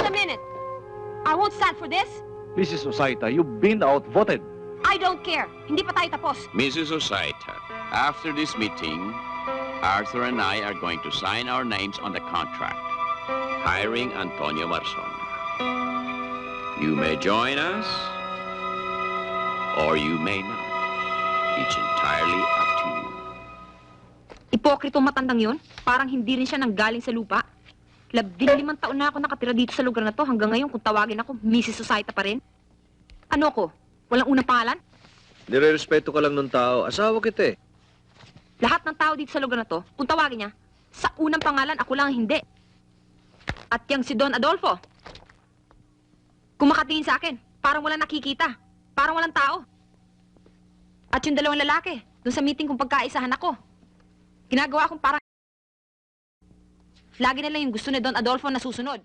Just a minute. I won't stand for this. Mrs. Osaita, you've been outvoted. I don't care. Hindi pa tayo tapos. Mrs. Osaita, after this meeting, Arthur and I are going to sign our names on the contract, hiring Antonio Marzon. You may join us, or you may not. It's entirely up to you. Ipokritong matandang yun. Parang hindi rin siya nanggaling sa lupa. 15 taon na ako nakatira dito sa lugar na to. Hanggang ngayon, kung tawagin ako, Mrs. Osaita pa rin. Ano ko? Walang unang pangalan? Nire-respeto ka lang ng tao. Asawa kita eh. Lahat ng tao dito sa lugar na to, kung tawagin niya, sa unang pangalan, ako lang ang hindi. At yang si Don Adolfo. Kung makatingin sa akin, parang walang nakikita. Parang walang tao. At yung dalawang lalaki, doon sa meeting kung pagkaisahan ako. Ginagawa akong parang... Lagi na lang yung gusto ni Don Adolfo na susunod.